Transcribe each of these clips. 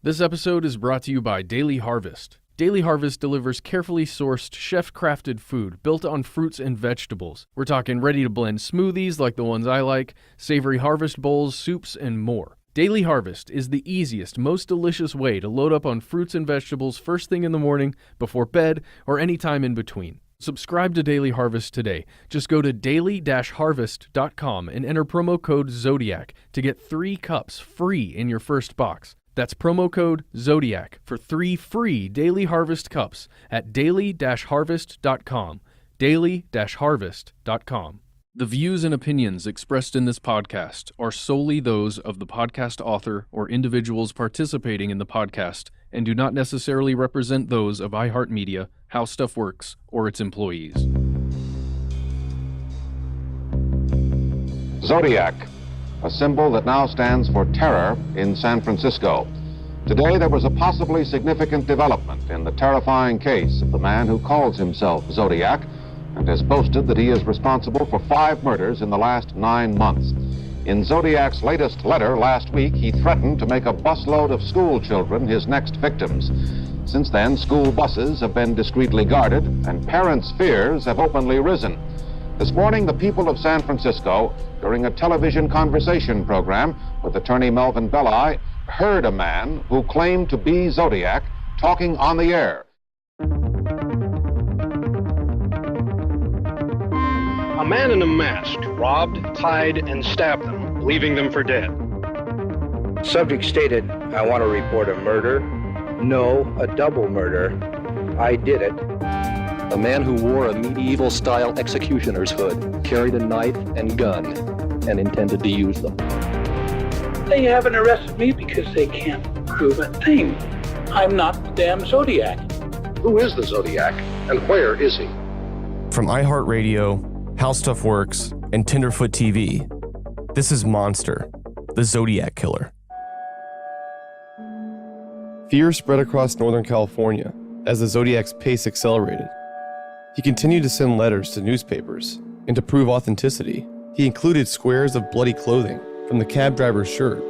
This episode is brought to you by Daily Harvest. Daily Harvest delivers carefully sourced, chef-crafted food built on fruits and vegetables. We're talking ready-to-blend smoothies like the ones I like, savory harvest bowls, soups, and more. Daily Harvest is the easiest, most delicious way to load up on fruits and vegetables first thing in the morning, before bed, or any time in between. Subscribe to Daily Harvest today. Just go to daily-harvest.com and enter promo code Zodiac to get 3 cups free in your first box. That's promo code Zodiac for 3 free Daily Harvest cups at daily-harvest.com. daily-harvest.com. The views and opinions expressed in this podcast are solely those of the podcast author or individuals participating in the podcast and do not necessarily represent those of iHeartMedia, How Stuff Works, or its employees. Zodiac, a symbol that now stands for terror in San Francisco. Today there was a possibly significant development in the terrifying case of the man who calls himself Zodiac and has boasted that he is responsible for 5 murders in the last 9 months. In Zodiac's latest letter last week, he threatened to make a busload of school children his next victims. Since then, school buses have been discreetly guarded and parents' fears have openly risen. This morning, the people of San Francisco, during a television conversation program with attorney Melvin Belli, heard a man who claimed to be Zodiac talking on the air. A man in a mask robbed, tied, and stabbed them, leaving them for dead. Subject stated, I want to report a murder. No, a double murder. I did it. A man who wore a medieval-style executioner's hood, carried a knife and gun, and intended to use them. They haven't arrested me because they can't prove a thing. I'm not the damn Zodiac. Who is the Zodiac, and where is he? From iHeartRadio, How Stuff Works, and Tenderfoot TV, this is Monster, the Zodiac Killer. Fear spread across Northern California as the Zodiac's pace accelerated. He continued to send letters to newspapers, and to prove authenticity, he included squares of bloody clothing from the cab driver's shirt.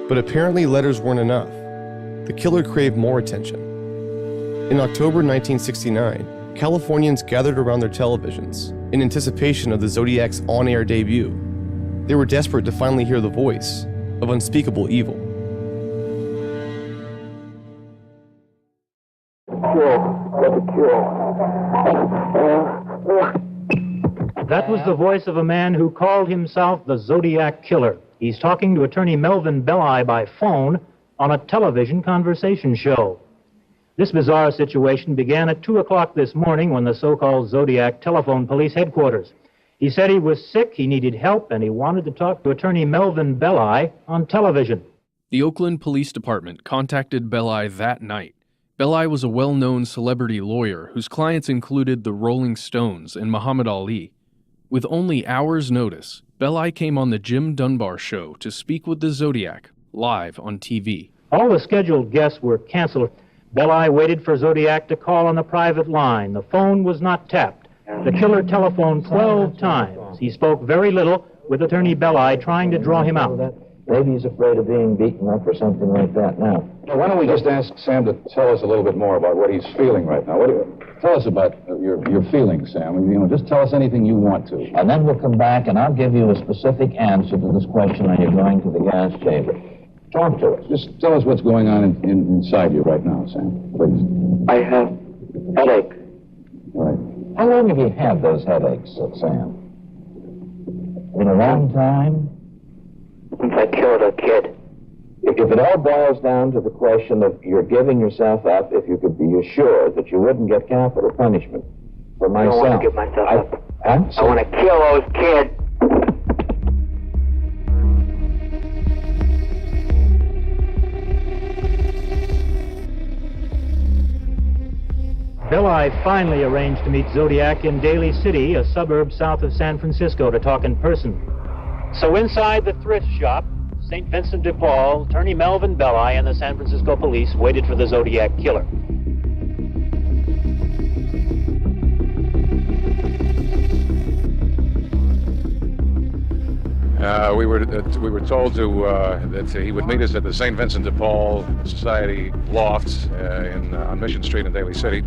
But apparently letters weren't enough. The killer craved more attention. In October 1969, Californians gathered around their televisions in anticipation of the Zodiac's on-air debut. They were desperate to finally hear the voice of unspeakable evil. That was the voice of a man who called himself the Zodiac Killer. He's talking to attorney Melvin Belli by phone on a television conversation show. This bizarre situation began at 2 o'clock this morning when the so-called Zodiac telephoned police headquarters. He said he was sick, he needed help, and he wanted to talk to attorney Melvin Belli on television. The Oakland Police Department contacted Belli that night. Belli was a well-known celebrity lawyer whose clients included the Rolling Stones and Muhammad Ali. With only hours' notice, Belli came on the Jim Dunbar Show to speak with the Zodiac, live on TV. All the scheduled guests were canceled. Belli waited for Zodiac to call on the private line. The phone was not tapped. The killer telephoned 12 times. He spoke very little, with attorney Belli trying to draw him out. Maybe he's afraid of being beaten up or something like that now. Now, why don't we just ask Sam to tell us a little bit more about what he's feeling right now? Tell us about your feelings, Sam. You know, just tell us anything you want to. And then we'll come back and I'll give you a specific answer to this question when you're going to the gas chamber. Talk to us. Just tell us what's going on inside you right now, Sam, please. I have headache. Right. How long have you had those headaches, Sam? In a long time? Since I killed a kid. If it all boils down to the question of you're giving yourself up, if you could be assured that you wouldn't get capital punishment for myself. I don't want to give myself up. Huh? I want to kill those kids. Belli finally arranged to meet Zodiac in Daly City, a suburb south of San Francisco, to talk in person. So inside the thrift shop, St. Vincent de Paul, attorney Melvin Belli and the San Francisco police waited for the Zodiac Killer. We were told that he would meet us at the St. Vincent de Paul Society lofts on Mission Street in Daly City.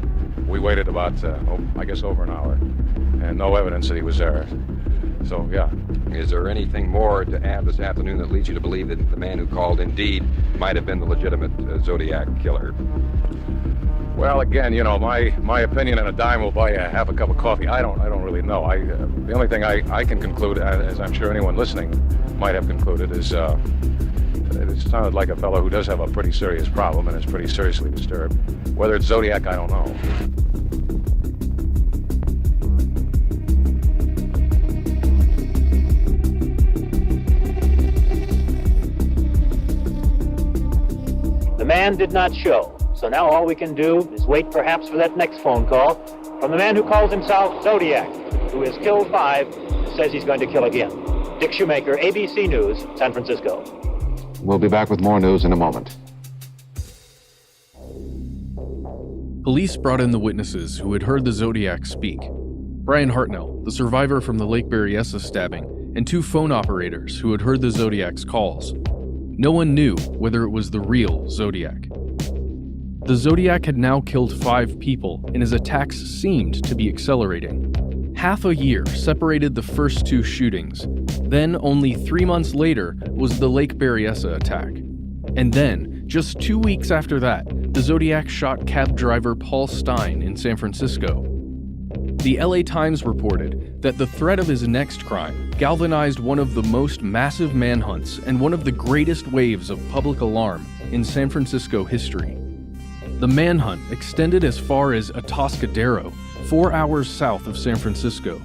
We waited about, I guess, over an hour, and no evidence that he was there. So, yeah. Is there anything more to add this afternoon that leads you to believe that the man who called indeed might have been the legitimate Zodiac killer? Well, again, my opinion on a dime will buy you half a cup of coffee. I don't really know. The only thing I can conclude, as I'm sure anyone listening might have concluded, is it sounded like a fellow who does have a pretty serious problem and is pretty seriously disturbed. Whether it's Zodiac, I don't know. The man did not show. So now all we can do is wait perhaps for that next phone call from the man who calls himself Zodiac, who has killed 5 and says he's going to kill again. Dick Shoemaker, ABC News, San Francisco. We'll be back with more news in a moment. Police brought in the witnesses who had heard the Zodiac speak. Brian Hartnell, the survivor from the Lake Berryessa stabbing, and 2 phone operators who had heard the Zodiac's calls. No one knew whether it was the real Zodiac. The Zodiac had now killed 5 people, and his attacks seemed to be accelerating. Half a year separated the first 2 shootings. Then, only 3 months later, was the Lake Berryessa attack. And then, just 2 weeks after that, the Zodiac shot cab driver Paul Stein in San Francisco. The LA Times reported that the threat of his next crime galvanized one of the most massive manhunts and one of the greatest waves of public alarm in San Francisco history. The manhunt extended as far as Atascadero, 4 hours south of San Francisco.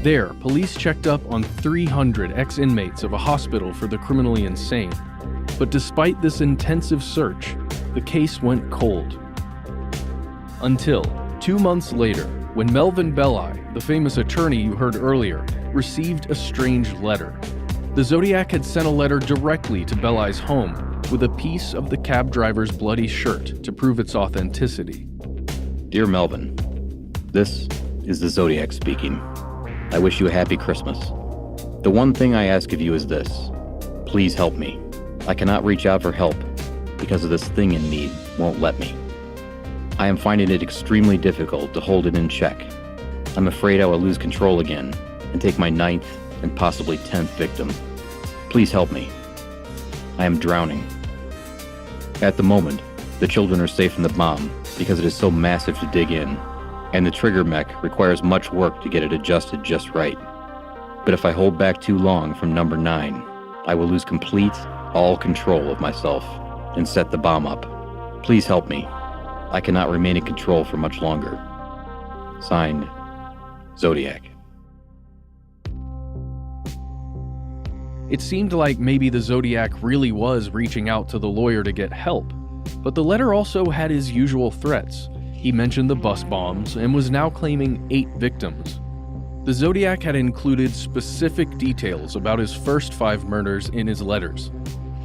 There, police checked up on 300 ex-inmates of a hospital for the criminally insane. But despite this intensive search, the case went cold. Until 2 months later, when Melvin Belli, the famous attorney you heard earlier, received a strange letter. The Zodiac had sent a letter directly to Belli's home, with a piece of the cab driver's bloody shirt to prove its authenticity. Dear Melvin, this is the Zodiac speaking. I wish you a happy Christmas. The one thing I ask of you is this. Please help me. I cannot reach out for help because of this thing in me won't let me. I am finding it extremely difficult to hold it in check. I'm afraid I will lose control again and take my 9th and possibly 10th victim. Please help me. I am drowning. At the moment, the children are safe from the bomb because it is so massive to dig in, and the trigger mech requires much work to get it adjusted just right. But if I hold back too long from number 9, I will lose all control of myself and set the bomb up. Please help me. I cannot remain in control for much longer. Signed, Zodiac. It seemed like maybe the Zodiac really was reaching out to the lawyer to get help, but the letter also had his usual threats. He mentioned the bus bombs and was now claiming 8 victims. The Zodiac had included specific details about his first 5 murders in his letters.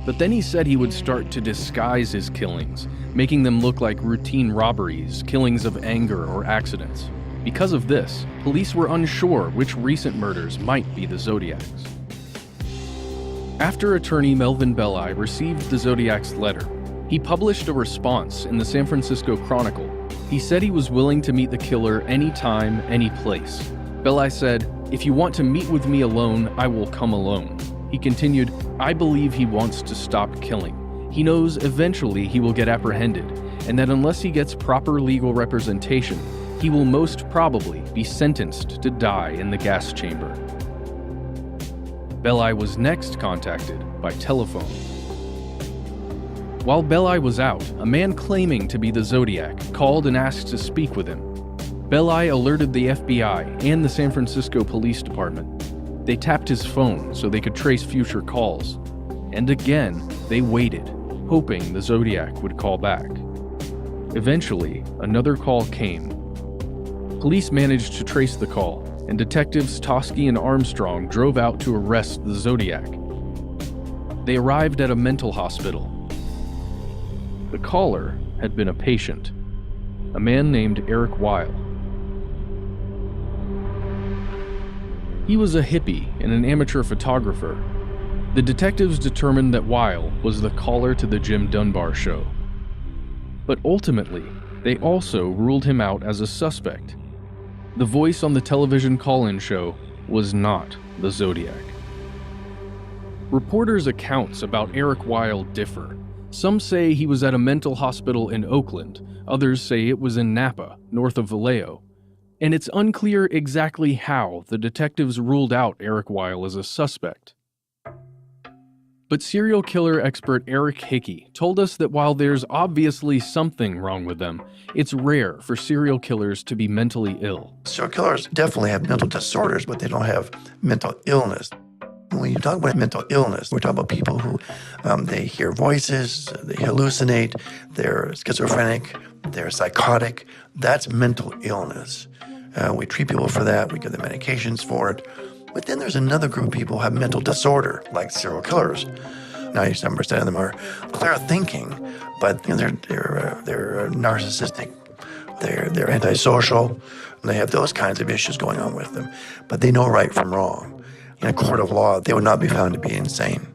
But then he said he would start to disguise his killings, making them look like routine robberies, killings of anger, or accidents. Because of this, police were unsure which recent murders might be the Zodiac's. After attorney Melvin Belli received the Zodiac's letter, he published a response in the San Francisco Chronicle. He said he was willing to meet the killer anytime, any place. Belli said, "If you want to meet with me alone, I will come alone." He continued, "I believe he wants to stop killing. He knows eventually he will get apprehended, and that unless he gets proper legal representation, he will most probably be sentenced to die in the gas chamber." Belli was next contacted by telephone. While Belli was out, a man claiming to be the Zodiac called and asked to speak with him. Belli alerted the FBI and the San Francisco Police Department. They tapped his phone so they could trace future calls. And again, they waited, hoping the Zodiac would call back. Eventually, another call came. Police managed to trace the call, and detectives Tosky and Armstrong drove out to arrest the Zodiac. They arrived at a mental hospital. The caller had been a patient, a man named Eric Weil. He was a hippie and an amateur photographer. The detectives determined that Weil was the caller to the Jim Dunbar show. But ultimately, they also ruled him out as a suspect. The voice on the television call-in show was not the Zodiac. Reporters' accounts about Eric Weil differ. Some say he was at a mental hospital in Oakland, others say it was in Napa, north of Vallejo. And it's unclear exactly how the detectives ruled out Eric Weil as a suspect. But serial killer expert Eric Hickey told us that while there's obviously something wrong with them, it's rare for serial killers to be mentally ill. Serial killers definitely have mental disorders, but they don't have mental illness. When you talk about mental illness, we're talking about people who they hear voices, they hallucinate, they're schizophrenic, they're psychotic. That's mental illness. We treat people for that. We give them medications for it. But then there's another group of people who have mental disorder, like serial killers. 97% of them are clear thinking, but they're narcissistic. They're antisocial. They have those kinds of issues going on with them. But they know right from wrong. In a court of law, they would not be found to be insane.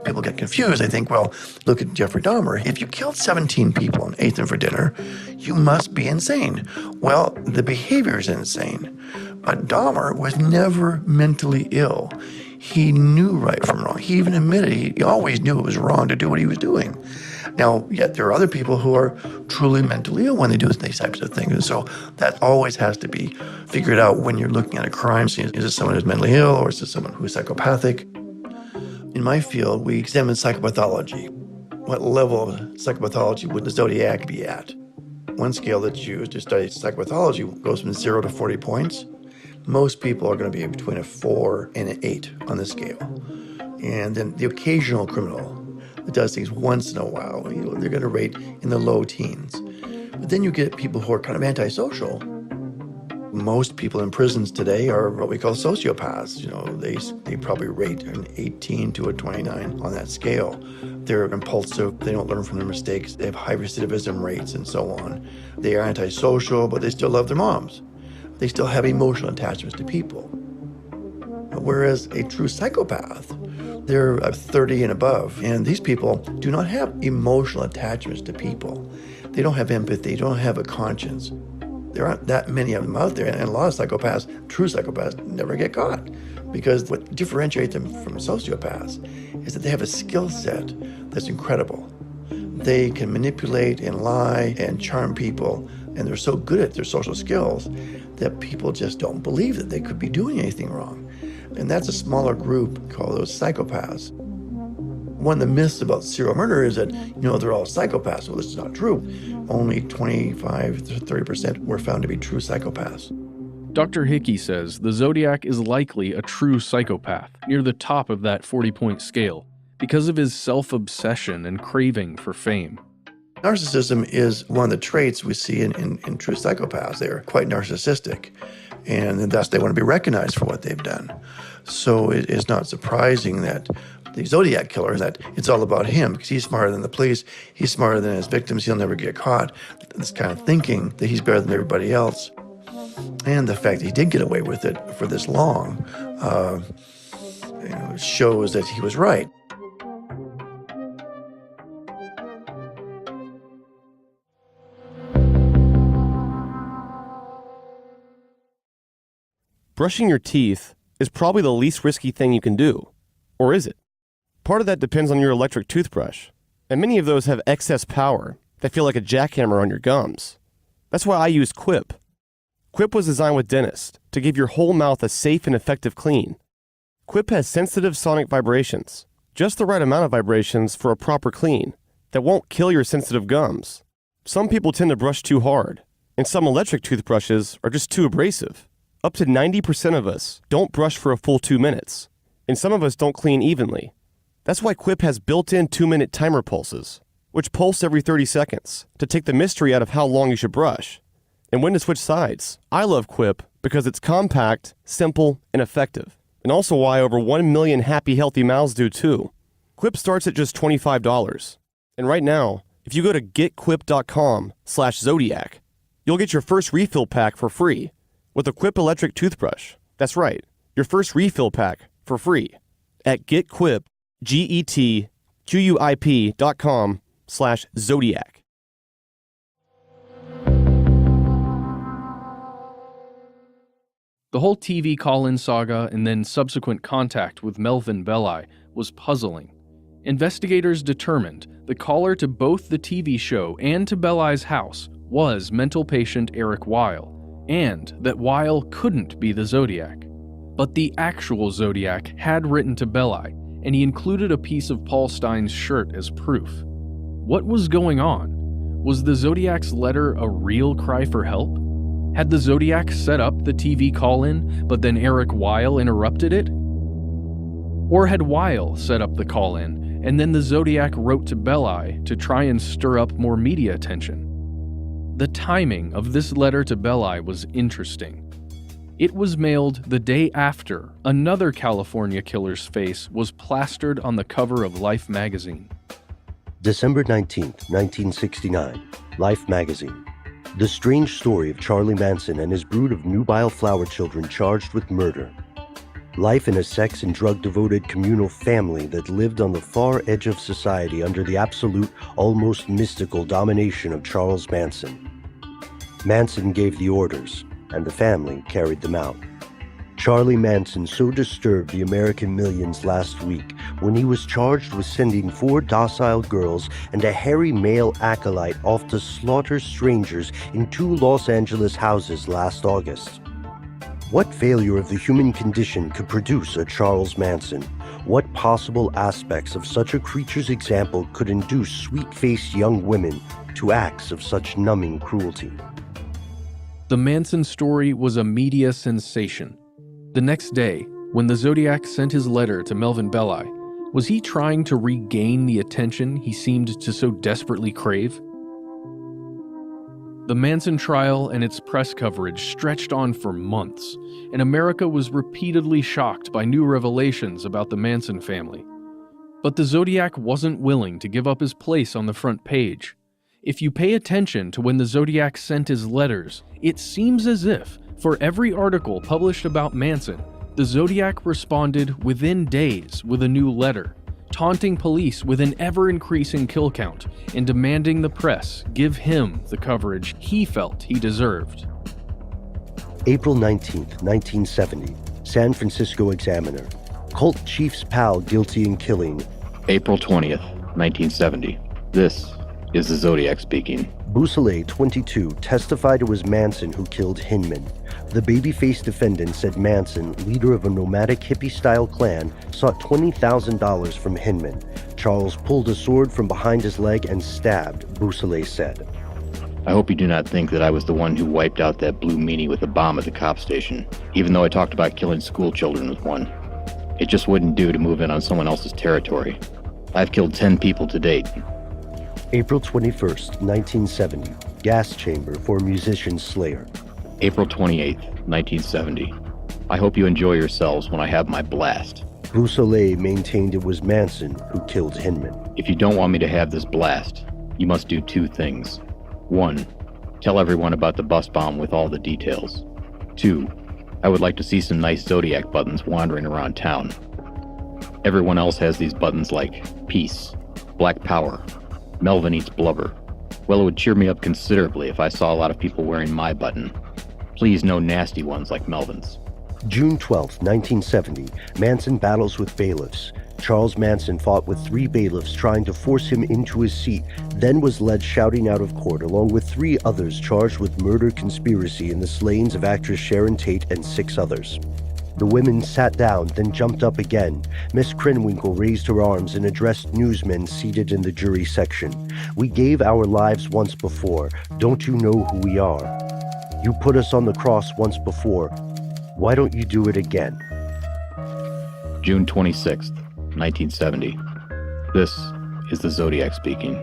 People get confused. They think, well, look at Jeffrey Dahmer. If you killed 17 people and ate them for dinner, you must be insane. Well, the behavior is insane. But Dahmer was never mentally ill. He knew right from wrong. He even admitted he always knew it was wrong to do what he was doing. Now, yet there are other people who are truly mentally ill when they do these types of things. And so that always has to be figured out when you're looking at a crime scene. Is it someone who's mentally ill or is it someone who's psychopathic? In my field, we examine psychopathology. What level of psychopathology would the Zodiac be at? One scale that's used to study psychopathology goes from 0 to 40 points. Most people are going to be between a 4 and an 8 on the scale. And then the occasional criminal that does things once in a while, they're going to rate in the low teens. But then you get people who are kind of antisocial. Most people in prisons today are what we call sociopaths. They probably rate an 18 to a 29 on that scale. They're impulsive, they don't learn from their mistakes, they have high recidivism rates and so on. They are antisocial, but they still love their moms. They still have emotional attachments to people. Whereas a true psychopath, they're 30 and above, and these people do not have emotional attachments to people. They don't have empathy, they don't have a conscience. There aren't that many of them out there, and a lot of psychopaths, true psychopaths, never get caught. Because what differentiates them from sociopaths is that they have a skill set that's incredible. They can manipulate and lie and charm people, and they're so good at their social skills that people just don't believe that they could be doing anything wrong. And that's a smaller group called those psychopaths. One of the myths about serial murder is that, they're all psychopaths. Well, this is not true. Only 25 to 30% were found to be true psychopaths. Dr. Hickey says the Zodiac is likely a true psychopath, near the top of that 40-point scale, because of his self-obsession and craving for fame. Narcissism is one of the traits we see in true psychopaths. They're quite narcissistic, and thus they want to be recognized for what they've done. So it is not surprising that the Zodiac killer, that it's all about him, because he's smarter than the police, he's smarter than his victims, he'll never get caught. This kind of thinking that he's better than everybody else. And the fact that he did get away with it for this long shows that he was right. Brushing your teeth is probably the least risky thing you can do. Or is it? Part of that depends on your electric toothbrush, and many of those have excess power that feel like a jackhammer on your gums. That's why I use Quip. Quip was designed with dentists to give your whole mouth a safe and effective clean. Quip has sensitive sonic vibrations, just the right amount of vibrations for a proper clean that won't kill your sensitive gums. Some people tend to brush too hard, and some electric toothbrushes are just too abrasive. Up to 90% of us don't brush for a full 2 minutes, and some of us don't clean evenly. That's why Quip has built-in 2-minute timer pulses, which pulse every 30 seconds to take the mystery out of how long you should brush and when to switch sides. I love Quip because it's compact, simple, and effective, and also why over 1 million happy, healthy mouths do too. Quip starts at just $25, and right now, if you go to getquip.com/Zodiac, you'll get your first refill pack for free with a Quip electric toothbrush. That's right, your first refill pack for free at getquip.com/Zodiac. The whole TV call-in saga and then subsequent contact with Melvin Belli was puzzling. Investigators determined the caller to both the TV show and to Belli's house was mental patient Eric Weil, and that Weil couldn't be the Zodiac. But the actual Zodiac had written to Belli, and he included a piece of Paul Stein's shirt as proof. What was going on? Was the Zodiac's letter a real cry for help? Had the Zodiac set up the TV call-in, but then Eric Weil interrupted it? Or had Weil set up the call-in, and then the Zodiac wrote to Belli to try and stir up more media attention? The timing of this letter to Belli was interesting. It was mailed the day after another California killer's face was plastered on the cover of Life magazine. December 19th, 1969, Life magazine. The strange story of Charlie Manson and his brood of nubile flower children charged with murder. Life in a sex and drug-devoted communal family that lived on the far edge of society under the absolute, almost mystical domination of Charles Manson. Manson gave the orders, and the family carried them out. Charlie Manson so disturbed the American millions last week when he was charged with sending 4 docile girls and a hairy male acolyte off to slaughter strangers in 2 Los Angeles houses last August. What failure of the human condition could produce a Charles Manson? What possible aspects of such a creature's example could induce sweet-faced young women to acts of such numbing cruelty? The Manson story was a media sensation. The next day, when the Zodiac sent his letter to Melvin Belli, was he trying to regain the attention he seemed to so desperately crave? The Manson trial and its press coverage stretched on for months, and America was repeatedly shocked by new revelations about the Manson family. But the Zodiac wasn't willing to give up his place on the front page. If you pay attention to when the Zodiac sent his letters, it seems as if, for every article published about Manson, the Zodiac responded within days with a new letter, taunting police with an ever-increasing kill count and demanding the press give him the coverage he felt he deserved. April 19th, 1970, San Francisco Examiner. Cult chief's pal guilty in killing. April 20th, 1970. This is the Zodiac speaking. Bousselet, 22, testified it was Manson who killed Hinman. The baby-faced defendant said Manson, leader of a nomadic hippie-style clan, sought $20,000 from Hinman. Charles pulled a sword from behind his leg and stabbed, Bousselet said. I hope you do not think that I was the one who wiped out that blue meanie with a bomb at the cop station, even though I talked about killing school children with one. It just wouldn't do to move in on someone else's territory. I've killed 10 people to date. April 21st, 1970, gas chamber for musician Slayer. April 28th, 1970. I hope you enjoy yourselves when I have my blast. Bousselet maintained it was Manson who killed Hinman. If you don't want me to have this blast, you must do 2 things. 1, tell everyone about the bus bomb with all the details. 2, I would like to see some nice Zodiac buttons wandering around town. Everyone else has these buttons like peace, black power, Melvin eats blubber. Well, it would cheer me up considerably if I saw a lot of people wearing my button. Please, no nasty ones like Melvin's. June 12th, 1970, Manson battles with bailiffs. Charles Manson fought with 3 bailiffs trying to force him into his seat, then was led shouting out of court along with 3 others charged with murder conspiracy in the slayings of actress Sharon Tate and 6 others. The women sat down, then jumped up again. Miss Krenwinkel raised her arms and addressed newsmen seated in the jury section. We gave our lives once before. Don't you know who we are? You put us on the cross once before. Why don't you do it again? June 26th, 1970. This is the Zodiac speaking.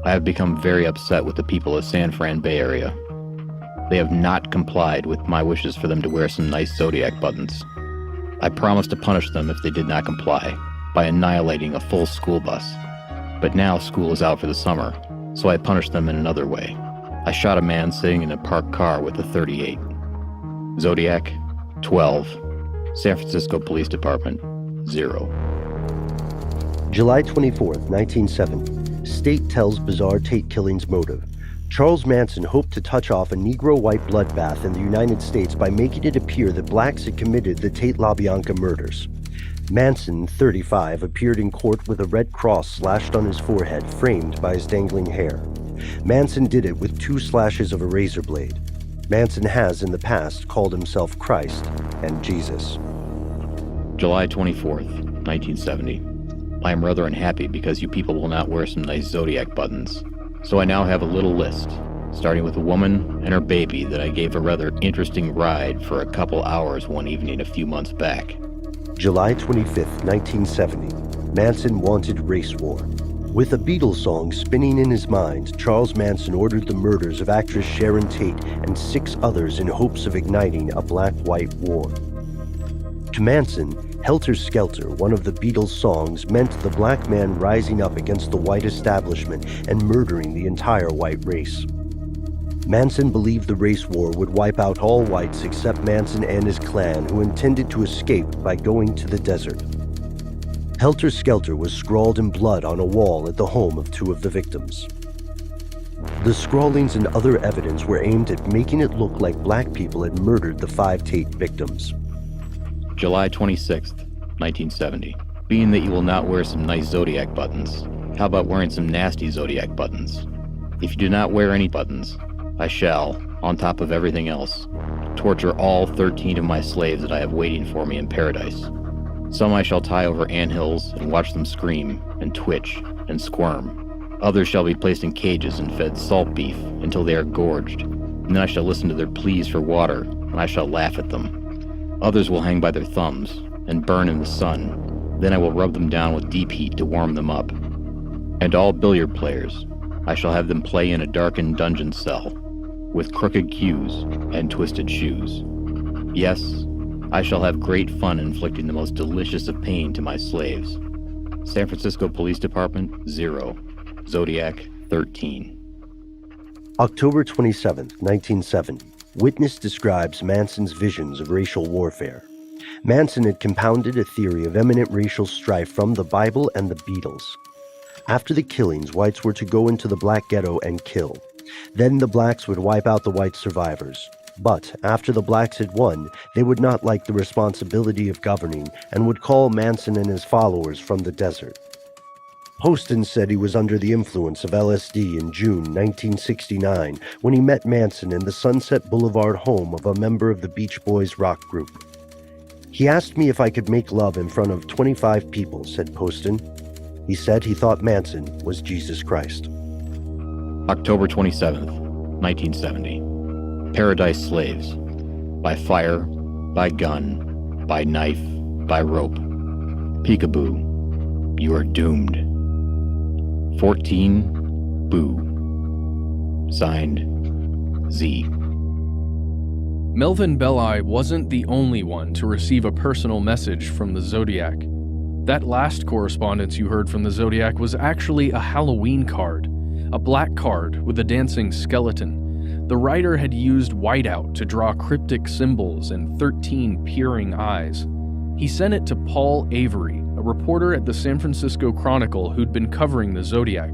I have become very upset with the people of San Fran Bay Area. They have not complied with my wishes for them to wear some nice Zodiac buttons. I promised to punish them if they did not comply, by annihilating a full school bus. But now school is out for the summer, so I punished them in another way. I shot a man sitting in a parked car with a .38. Zodiac, 12. San Francisco Police Department, 0. July 24th, 1970. State tells bizarre Tate killing's motive. Charles Manson hoped to touch off a Negro white bloodbath in the United States by making it appear that blacks had committed the Tate LaBianca murders. Manson, 35, appeared in court with a red cross slashed on his forehead, framed by his dangling hair. Manson did it with 2 slashes of a razor blade. Manson has, in the past, called himself Christ and Jesus. July 24th, 1970. I am rather unhappy because you people will not wear some nice Zodiac buttons. So I now have a little list, starting with a woman and her baby that I gave a rather interesting ride for a couple hours one evening a few months back. July 25th, 1970. Manson wanted race war. With a Beatles song spinning in his mind, Charles Manson ordered the murders of actress Sharon Tate and 6 others in hopes of igniting a black-white war. To Manson, Helter Skelter, one of the Beatles' songs, meant the black man rising up against the white establishment and murdering the entire white race. Manson believed the race war would wipe out all whites except Manson and his clan, who intended to escape by going to the desert. Helter Skelter was scrawled in blood on a wall at the home of 2 of the victims. The scrawlings and other evidence were aimed at making it look like black people had murdered the 5 Tate victims. July 26th, 1970. Being that you will not wear some nice Zodiac buttons, how about wearing some nasty Zodiac buttons? If you do not wear any buttons, I shall, on top of everything else, torture all 13 of my slaves that I have waiting for me in paradise. Some I shall tie over anthills and watch them scream and twitch and squirm. Others shall be placed in cages and fed salt beef until they are gorged, and then I shall listen to their pleas for water, and I shall laugh at them. Others will hang by their thumbs and burn in the sun. Then I will rub them down with deep heat to warm them up. And all billiard players, I shall have them play in a darkened dungeon cell, with crooked cues and twisted shoes. Yes, I shall have great fun inflicting the most delicious of pain to my slaves. San Francisco Police Department, 0. Zodiac, 13. October 27, 1970. Witness describes Manson's visions of racial warfare. Manson had compounded a theory of imminent racial strife from the Bible and the Beatles. After the killings, whites were to go into the black ghetto and kill. Then the blacks would wipe out the white survivors. But after the blacks had won, they would not like the responsibility of governing and would call Manson and his followers from the desert. Poston said he was under the influence of LSD in June 1969 when he met Manson in the Sunset Boulevard home of a member of the Beach Boys rock group. He asked me if I could make love in front of 25 people, said Poston. He said he thought Manson was Jesus Christ. October 27th, 1970. Paradise slaves. By fire, by gun, by knife, by rope. Peekaboo, you are doomed. 14, Boo. Signed, Z. Melvin Belli wasn't the only one to receive a personal message from the Zodiac. That last correspondence you heard from the Zodiac was actually a Halloween card, a black card with a dancing skeleton. The writer had used whiteout to draw cryptic symbols and 13 peering eyes. He sent it to Paul Avery, a reporter at the San Francisco Chronicle who'd been covering the Zodiac.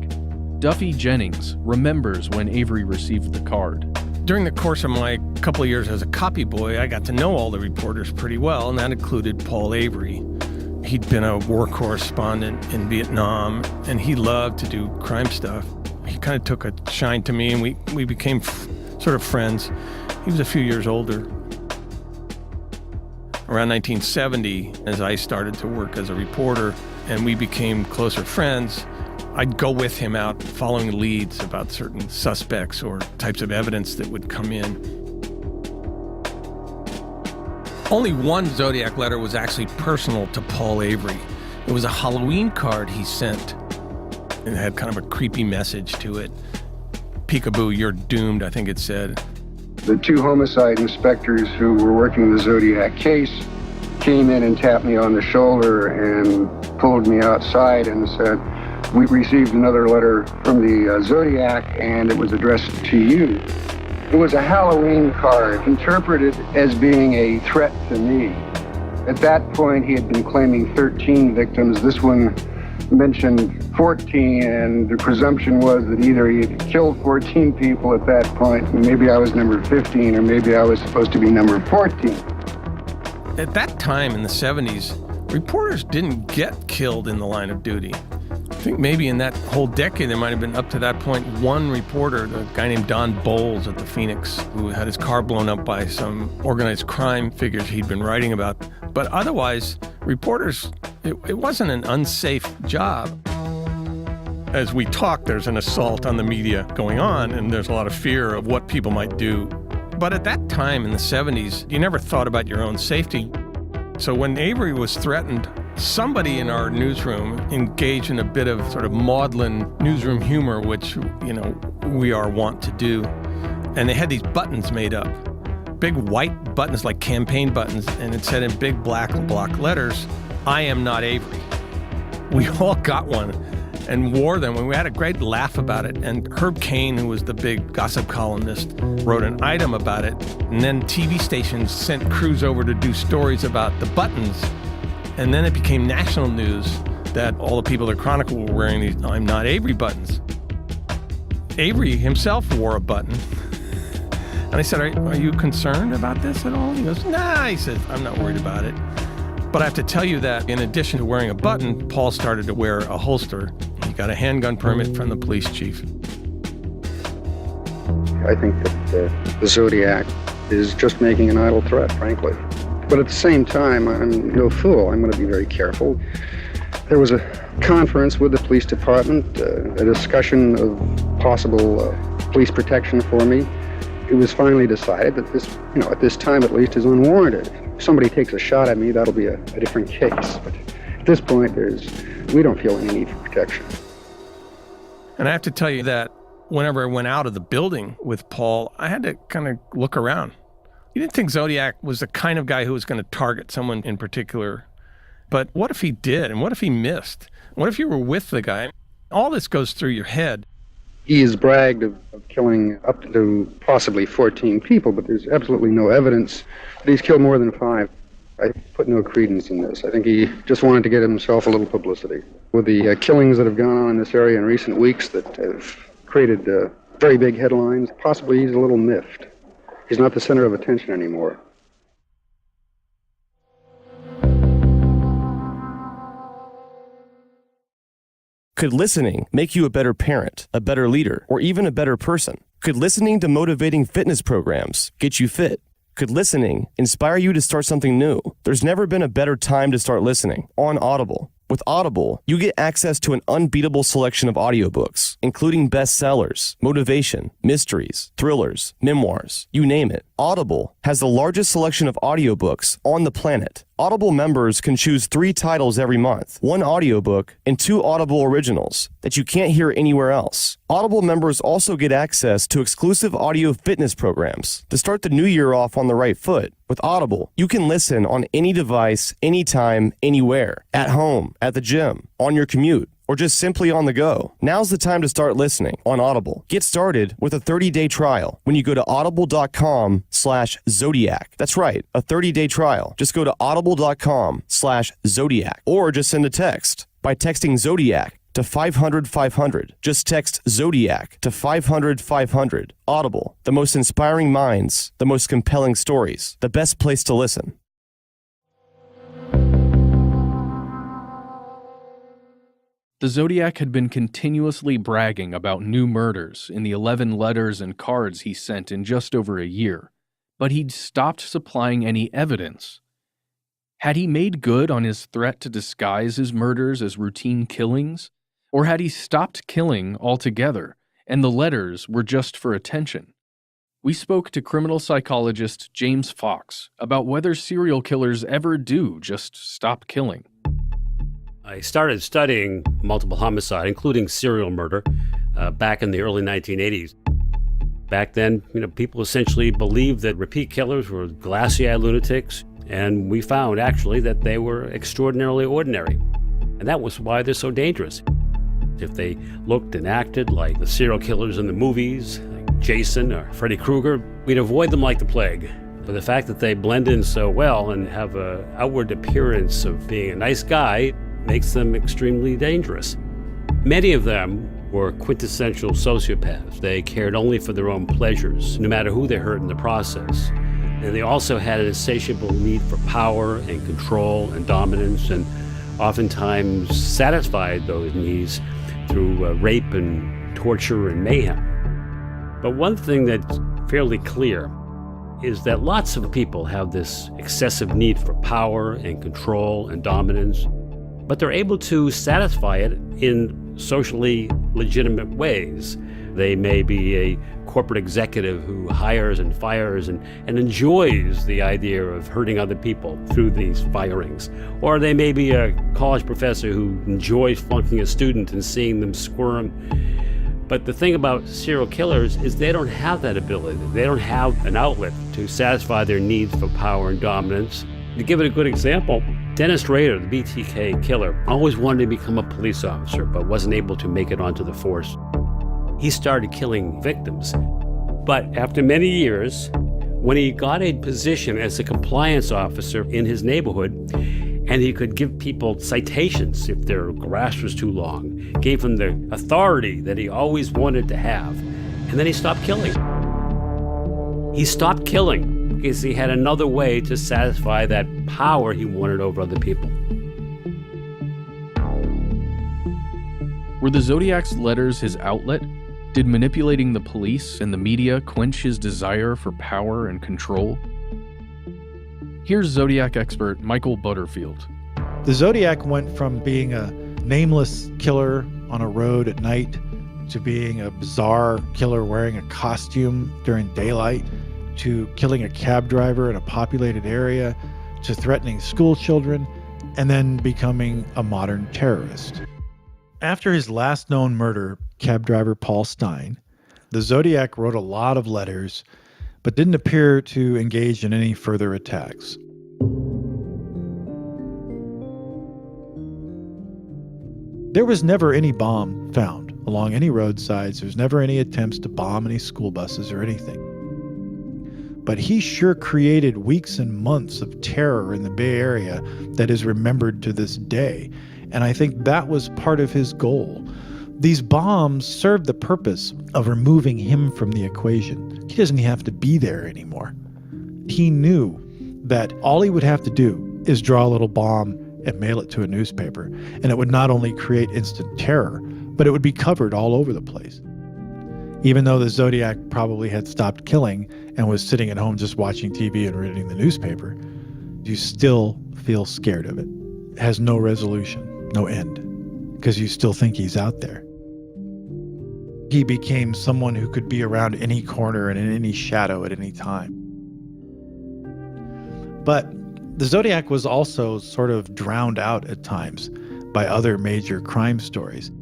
Duffy Jennings remembers when Avery received the card. During the course of my couple of years as a copy boy, I got to know all the reporters pretty well, and that included Paul Avery. He'd been a war correspondent in Vietnam, and he loved to do crime stuff. He kind of took a shine to me, and we became sort of friends. He was a few years older. Around 1970, as I started to work as a reporter and we became closer friends, I'd go with him out following leads about certain suspects or types of evidence that would come in. Only one Zodiac letter was actually personal to Paul Avery. It was a Halloween card he sent. It had kind of a creepy message to it. Peekaboo, you're doomed, I think it said. The 2 homicide inspectors who were working the Zodiac case came in and tapped me on the shoulder and pulled me outside and said, "We received another letter from the Zodiac and it was addressed to you." It was a Halloween card interpreted as being a threat to me. At that point, he had been claiming 13 victims. This one mentioned 14, and the presumption was that either he had killed 14 people at that point, and maybe I was number 15, or maybe I was supposed to be number 14. At that time in the 70s, reporters didn't get killed in the line of duty. I think maybe in that whole decade, there might have been up to that point one reporter, the guy named Don Bowles at the Phoenix, who had his car blown up by some organized crime figures he'd been writing about. But otherwise, reporters, it wasn't an unsafe job. As we talk, there's an assault on the media going on, and there's a lot of fear of what people might do. But at that time in the 70s, you never thought about your own safety. So when Avery was threatened, somebody in our newsroom engaged in a bit of sort of maudlin newsroom humor, which, you know, we are wont to do. And they had these buttons made up, big white buttons like campaign buttons, and it said in big black and block letters, "I am not Avery." We all got one and wore them, and we had a great laugh about it. And Herb Cain, who was the big gossip columnist, wrote an item about it. And then TV stations sent crews over to do stories about the buttons. And then it became national news that all the people at Chronicle were wearing these "I'm not Avery" buttons. Avery himself wore a button. And I said, are you concerned about this at all? He goes, nah, he said, I'm not worried about it. But I have to tell you that in addition to wearing a button, Paul started to wear a holster. He got a handgun permit from the police chief. I think that the Zodiac is just making an idle threat, frankly. But at the same time, I'm no fool. I'm going to be very careful. There was a conference with the police department, a discussion of possible police protection for me. It was finally decided that this, at this time at least, is unwarranted. If somebody takes a shot at me, that'll be a different case. But at this point, we don't feel any need for protection. And I have to tell you that whenever I went out of the building with Paul, I had to kind of look around. You didn't think Zodiac was the kind of guy who was going to target someone in particular. But what if he did? And what if he missed? What if you were with the guy? All this goes through your head. He has bragged of killing up to possibly 14 people, but there's absolutely no evidence that he's killed more than 5. I put no credence in this. I think he just wanted to get himself a little publicity. With the killings that have gone on in this area in recent weeks that have created very big headlines, possibly he's a little miffed. He's not the center of attention anymore. Could listening make you a better parent, a better leader, or even a better person? Could listening to motivating fitness programs get you fit? Could listening inspire you to start something new? There's never been a better time to start listening. On Audible. With Audible, you get access to an unbeatable selection of audiobooks, including bestsellers, motivation, mysteries, thrillers, memoirs, you name it. Audible has the largest selection of audiobooks on the planet. Audible members can choose 3 titles every month, 1 audiobook, and 2 Audible originals that you can't hear anywhere else. Audible members also get access to exclusive audio fitness programs to start the new year off on the right foot. With Audible, you can listen on any device, anytime, anywhere, at home, at the gym, on your commute, or just simply on the go. Now's the time to start listening on Audible. Get started with a 30-day trial when you go to audible.com/Zodiac. That's right, a 30-day trial. Just go to audible.com/Zodiac or just send a text by texting Zodiac to 500-500. Just text Zodiac to 500-500. Audible, the most inspiring minds, the most compelling stories, the best place to listen. The Zodiac had been continuously bragging about new murders in the 11 letters and cards he sent in just over a year, but he'd stopped supplying any evidence. Had he made good on his threat to disguise his murders as routine killings? Or had he stopped killing altogether, and the letters were just for attention? We spoke to criminal psychologist James Fox about whether serial killers ever do just stop killing. I started studying multiple homicide, including serial murder, back in the early 1980s. Back then, people essentially believed that repeat killers were glassy-eyed lunatics, and we found actually that they were extraordinarily ordinary. And that was why they're so dangerous. If they looked and acted like the serial killers in the movies, like Jason or Freddy Krueger, we'd avoid them like the plague. But the fact that they blend in so well and have an outward appearance of being a nice guy, makes them extremely dangerous. Many of them were quintessential sociopaths. They cared only for their own pleasures, no matter who they hurt in the process. And they also had an insatiable need for power and control and dominance, and oftentimes satisfied those needs through rape and torture and mayhem. But one thing that's fairly clear is that lots of people have this excessive need for power and control and dominance, but they're able to satisfy it in socially legitimate ways. They may be a corporate executive who hires and fires and enjoys the idea of hurting other people through these firings. Or they may be a college professor who enjoys flunking a student and seeing them squirm. But the thing about serial killers is they don't have that ability. They don't have an outlet to satisfy their needs for power and dominance. To give it a good example, Dennis Rader, the BTK killer, always wanted to become a police officer, but wasn't able to make it onto the force. He started killing victims. But after many years, when he got a position as a compliance officer in his neighborhood, and he could give people citations if their grass was too long, gave him the authority that he always wanted to have, and then he stopped killing. He stopped killing because he had another way to satisfy that power he wanted over other people. Were the Zodiac's letters his outlet? Did manipulating the police and the media quench his desire for power and control? Here's Zodiac expert Michael Butterfield. The Zodiac went from being a nameless killer on a road at night to being a bizarre killer wearing a costume during daylight, to killing a cab driver in a populated area, to threatening school children, and then becoming a modern terrorist. After his last known murder, cab driver Paul Stein, the Zodiac wrote a lot of letters, but didn't appear to engage in any further attacks. There was never any bomb found along any roadsides. There was never any attempts to bomb any school buses or anything. But he sure created weeks and months of terror in the Bay Area that is remembered to this day. And I think that was part of his goal. These bombs served the purpose of removing him from the equation. He doesn't have to be there anymore. He knew that all he would have to do is draw a little bomb and mail it to a newspaper. And it would not only create instant terror, but it would be covered all over the place. Even though the Zodiac probably had stopped killing and was sitting at home just watching TV and reading the newspaper, you still feel scared of it. It has no resolution, no end, because you still think he's out there. He became someone who could be around any corner and in any shadow at any time. But the Zodiac was also sort of drowned out at times by other major crime stories.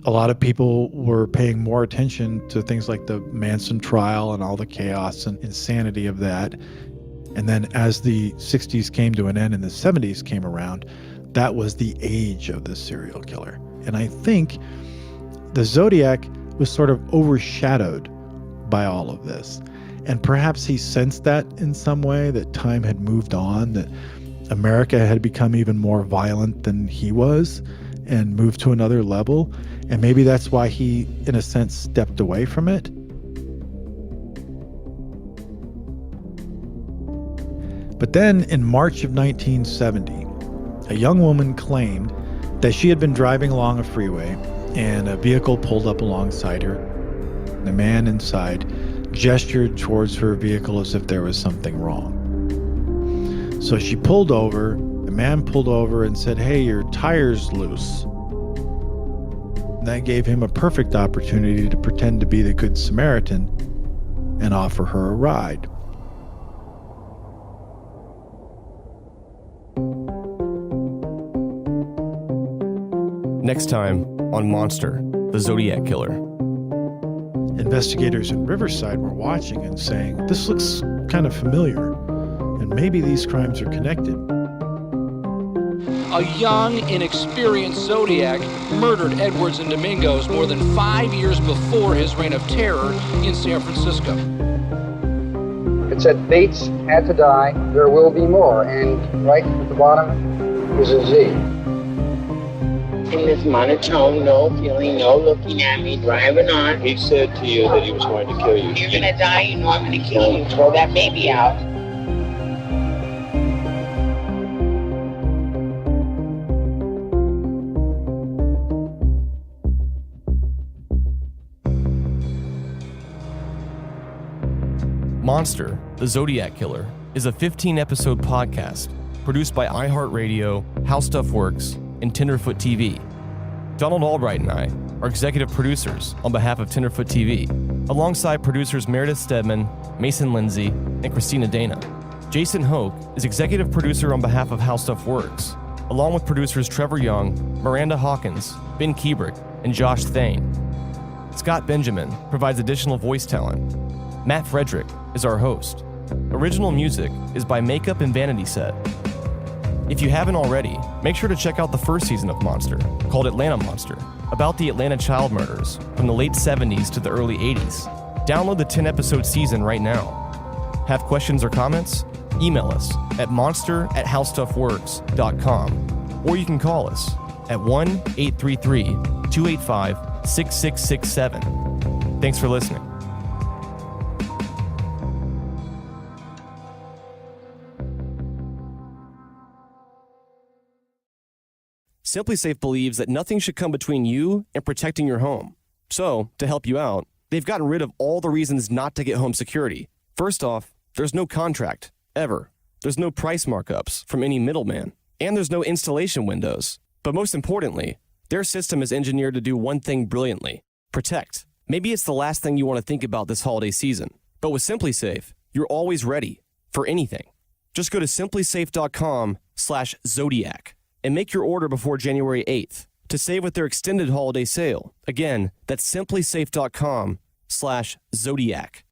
A lot of people were paying more attention to things like the Manson trial and all the chaos and insanity of that. And then as the 60s came to an end and the 70s came around, that was the age of the serial killer. And I think the Zodiac was sort of overshadowed by all of this. And perhaps he sensed that in some way, that time had moved on, that America had become even more violent than he was and moved to another level. And maybe that's why he, in a sense, stepped away from it. But then in March of 1970, a young woman claimed that she had been driving along a freeway and a vehicle pulled up alongside her. The man inside gestured towards her vehicle as if there was something wrong. So she pulled over. The man pulled over and said, "Hey, your tire's loose." That gave him a perfect opportunity to pretend to be the Good Samaritan and offer her a ride. Next time on Monster, the Zodiac Killer. Investigators in Riverside were watching and saying, "This looks kind of familiar, and maybe these crimes are connected." A young, inexperienced Zodiac murdered Edwards and Domingos more than 5 years before his reign of terror in San Francisco. It said Bates had to die, there will be more, and right at the bottom is a Z. in this monotone, no feeling, no looking at me, driving on. He said to you that he was going to kill you. You're gonna die, you know I'm gonna kill you. Throw that baby out. Monster, the Zodiac Killer, is a 15-episode podcast produced by iHeartRadio, How Stuff Works, and Tenderfoot TV. Donald Albright and I are executive producers on behalf of Tenderfoot TV, alongside producers Meredith Stedman, Mason Lindsay, and Christina Dana. Jason Hoke is executive producer on behalf of How Stuff Works, along with producers Trevor Young, Miranda Hawkins, Ben Kubrick, and Josh Thane. Scott Benjamin provides additional voice talent. Matt Frederick is our host. Original music is by Makeup and Vanity Set. If you haven't already, make sure to check out the first season of Monster, called Atlanta Monster, about the Atlanta child murders from the late 70s to the early 80s. Download the 10-episode season right now. Have questions or comments? Email us at monster@howstuffworks.com, or you can call us at 1-833-285-6667. Thanks for listening. SimpliSafe believes that nothing should come between you and protecting your home. So, to help you out, they've gotten rid of all the reasons not to get home security. First off, there's no contract, ever. There's no price markups from any middleman. And there's no installation windows. But most importantly, their system is engineered to do one thing brilliantly: protect. Maybe it's the last thing you want to think about this holiday season. But with SimpliSafe, you're always ready for anything. Just go to simplysafe.com/Zodiac. and make your order before January 8th to save with their extended holiday sale. Again, that's simplysafe.com/Zodiac.